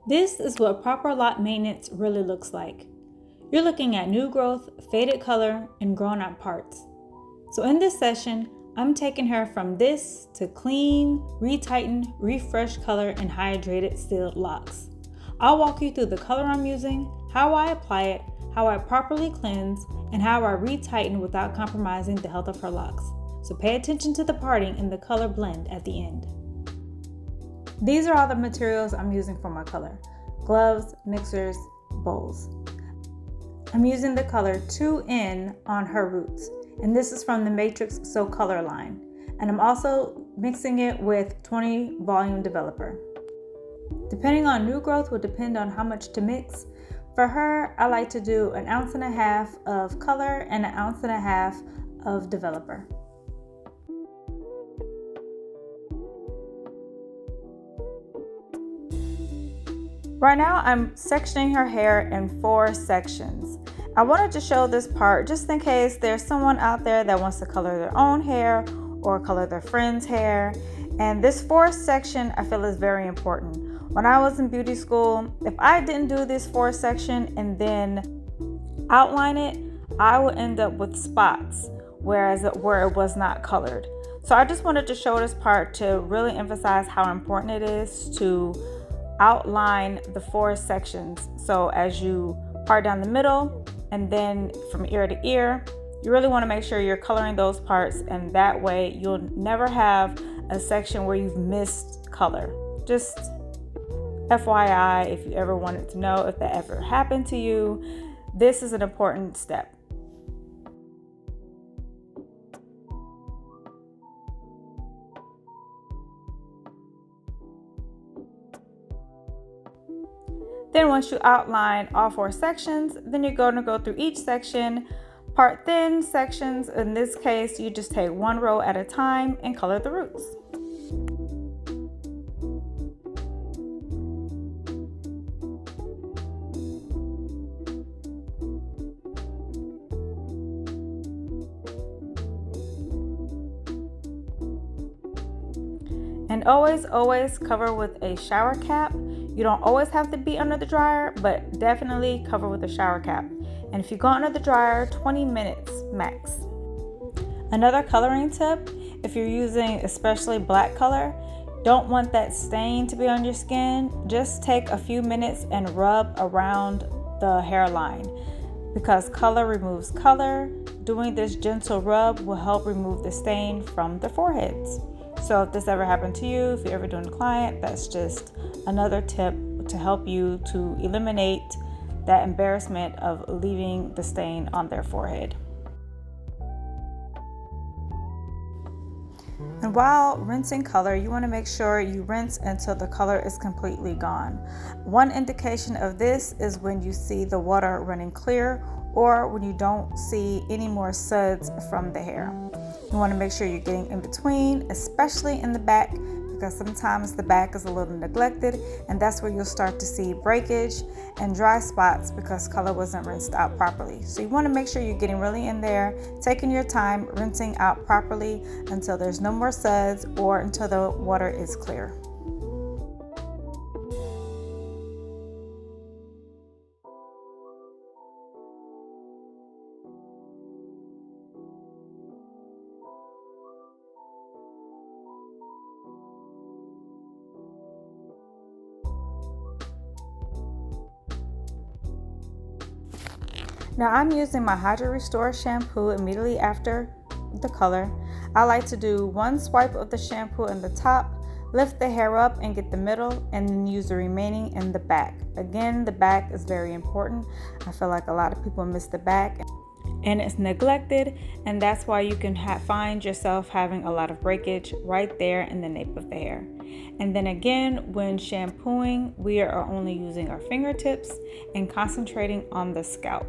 This is what proper lock maintenance really looks like. You're looking at new growth, faded color, and grown out parts. So in this session, I'm taking her from this to clean, retighten, refresh color, and hydrated sealed locks. I'll walk you through the color I'm using, how I apply it, how I properly cleanse, and how I retighten without compromising the health of her locks. So pay attention to the parting and the color blend at the end. These are all the materials I'm using for my color: gloves, mixers, bowls. I'm using the color 2N on her roots, and this is from the Matrix So Color line. And I'm also mixing it with 20 volume developer. Depending on new growth will depend on how much to mix. For her, I like to do 1.5 ounces of color and 1.5 ounces of developer. Right now, I'm sectioning her hair in 4 sections. I wanted to show this part just in case there's someone out there that wants to color their own hair or color their friend's hair. And this 4th section I feel is very important. When I was in beauty school, if I didn't do this 4th section and then outline it, I would end up with spots, where it was not colored. So I just wanted to show this part to really emphasize how important it is to outline the 4 sections. So as you part down the middle and then from ear to ear, you really want to make sure you're coloring those parts, and that way you'll never have a section where you've missed color. Just FYI, if you ever wanted to know if that ever happened to you, this is an important step. Then once you outline all 4 sections, then you're going to go through each section, part thin sections. In this case, you just take 1 row at a time and color the roots. And always cover with a shower cap. You don't always have to be under the dryer, but definitely cover with a shower cap. And if you go under the dryer, 20 minutes max. Another coloring tip, if you're using especially black color, don't want that stain to be on your skin, just take a few minutes and rub around the hairline, because color removes color. Doing this gentle rub will help remove the stain from the foreheads. So if this ever happened to you, if you're ever doing a client, that's just another tip to help you to eliminate that embarrassment of leaving the stain on their forehead. And while rinsing color, you want to make sure you rinse until the color is completely gone. One indication of this is when you see the water running clear, or when you don't see any more suds from the hair. You want to make sure you're getting in between, especially in the back, because sometimes the back is a little neglected, and that's where you'll start to see breakage and dry spots because color wasn't rinsed out properly. So you want to make sure you're getting really in there, taking your time, rinsing out properly until there's no more suds or until the water is clear. Now I'm using my Hydra Restore shampoo immediately after the color. I like to do 1 swipe of the shampoo in the top, lift the hair up and get the middle, and then use the remaining in the back. Again, the back is very important. I feel like a lot of people miss the back and it's neglected, and that's why you can find yourself having a lot of breakage right there in the nape of the hair. And then again, when shampooing, we are only using our fingertips and concentrating on the scalp.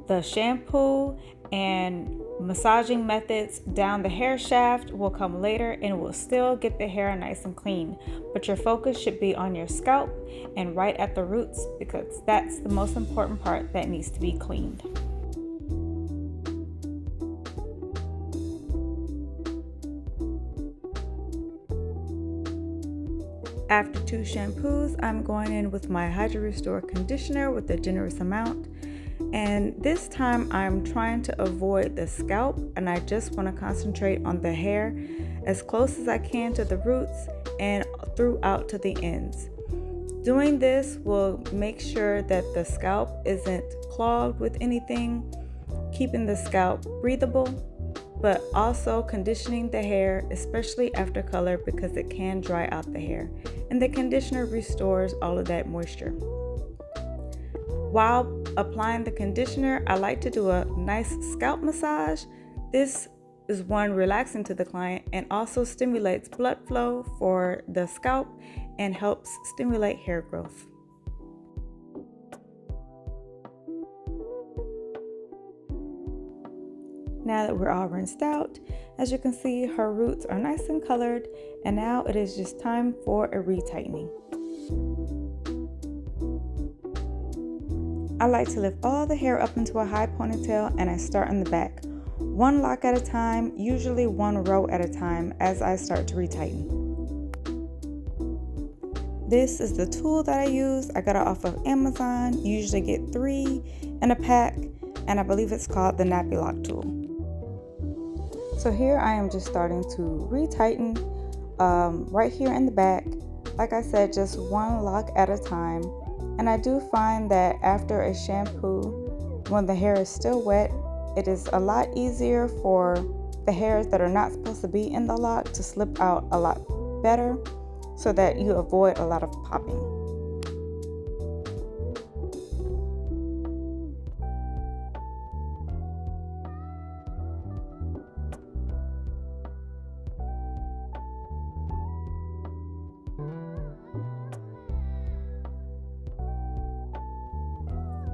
The shampoo and massaging methods down the hair shaft will come later and will still get the hair nice and clean, but your focus should be on your scalp and right at the roots, because that's the most important part that needs to be cleaned. After 2 shampoos, I'm going in with my Hydra Restore conditioner with a generous amount. And this time I'm trying to avoid the scalp, and I just want to concentrate on the hair as close as I can to the roots and throughout to the ends. Doing this will make sure that the scalp isn't clogged with anything, keeping the scalp breathable, but also conditioning the hair, especially after color, because it can dry out the hair. And the conditioner restores all of that moisture. While applying the conditioner, I like to do a nice scalp massage. This is one, relaxing to the client, and also stimulates blood flow for the scalp and helps stimulate hair growth. Now that we're all rinsed out, as you can see, her roots are nice and colored, and now it is just time for a retightening. I like to lift all the hair up into a high ponytail, and I start in the back. 1 lock at a time, usually 1 row at a time as I start to retighten. This is the tool that I use. I got it off of Amazon. You usually get 3 in a pack, and I believe it's called the Nappy Lock tool. So here I am just starting to retighten right here in the back. Like I said, just 1 lock at a time. And I do find that after a shampoo, when the hair is still wet, it is a lot easier for the hairs that are not supposed to be in the lock to slip out a lot better, so that you avoid a lot of popping.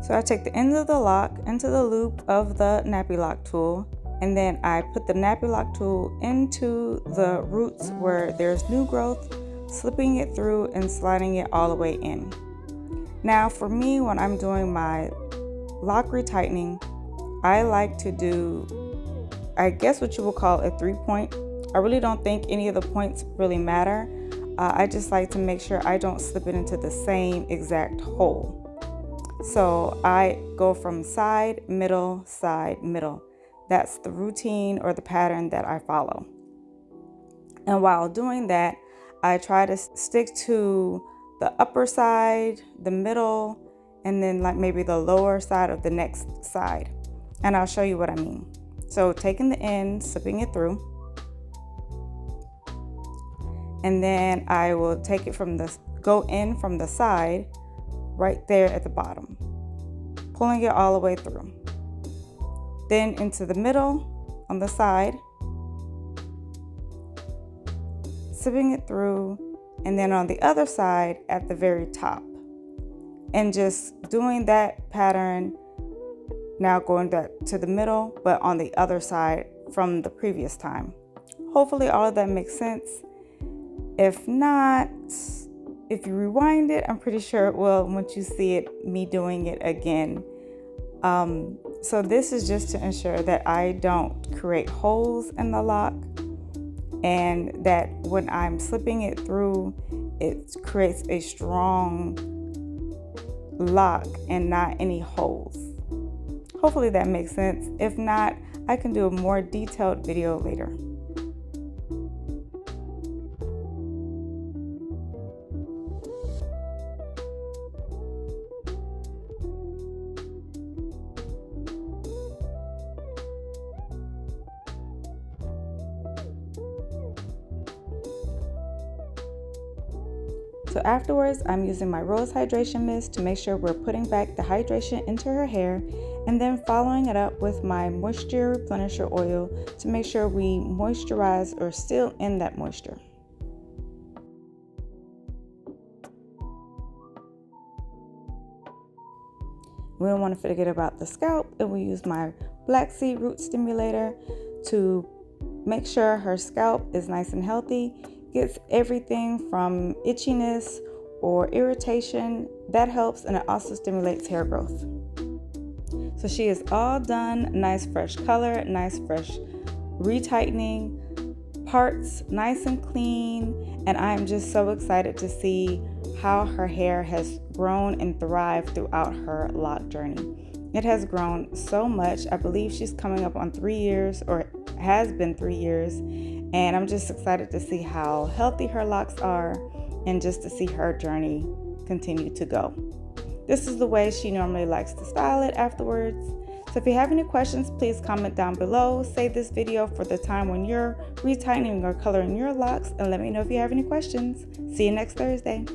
So I take the end of the lock into the loop of the Nappy Lock tool, and then I put the Nappy Lock tool into the roots where there's new growth, slipping it through and sliding it all the way in. Now for me, when I'm doing my lock retightening, I like to do, I guess what you would call a 3-point. I really don't think any of the points really matter. I just like to make sure I don't slip it into the same exact hole. So I go from side, middle, side, middle. That's the routine or the pattern that I follow. And while doing that, I try to stick to the upper side, the middle, and then like maybe the lower side of the next side. And I'll show you what I mean. So taking the end, slipping it through, and then I will take it go in from the side, right there at the bottom, pulling it all the way through. Then into the middle on the side, slipping it through, and then on the other side at the very top. And just doing that pattern, now going back to the middle, but on the other side from the previous time. Hopefully all of that makes sense. If not, if you rewind it, I'm pretty sure it will once you see it, me doing it again. So this is just to ensure that I don't create holes in the lock, and that when I'm slipping it through, it creates a strong lock and not any holes. Hopefully that makes sense. If not, I can do a more detailed video later. So afterwards, I'm using my Rose Hydration Mist to make sure we're putting back the hydration into her hair, and then following it up with my Moisture Replenisher Oil to make sure we moisturize or still in that moisture. We don't want to forget about the scalp, and we use my Black Seed Root Stimulator to make sure her scalp is nice and healthy, gets everything from itchiness or irritation. That helps, and it also stimulates hair growth. So she is all done, nice fresh color, nice fresh retightening, parts nice and clean, and I'm just so excited to see how her hair has grown and thrived throughout her lock journey. It has grown so much. I believe she's coming up on 3 years, or has been 3 years, and I'm just excited to see how healthy her locks are and just to see her journey continue to go. This is the way she normally likes to style it afterwards. So if you have any questions, please comment down below. Save this video for the time when you're retightening or coloring your locks, and let me know if you have any questions. See you next Thursday.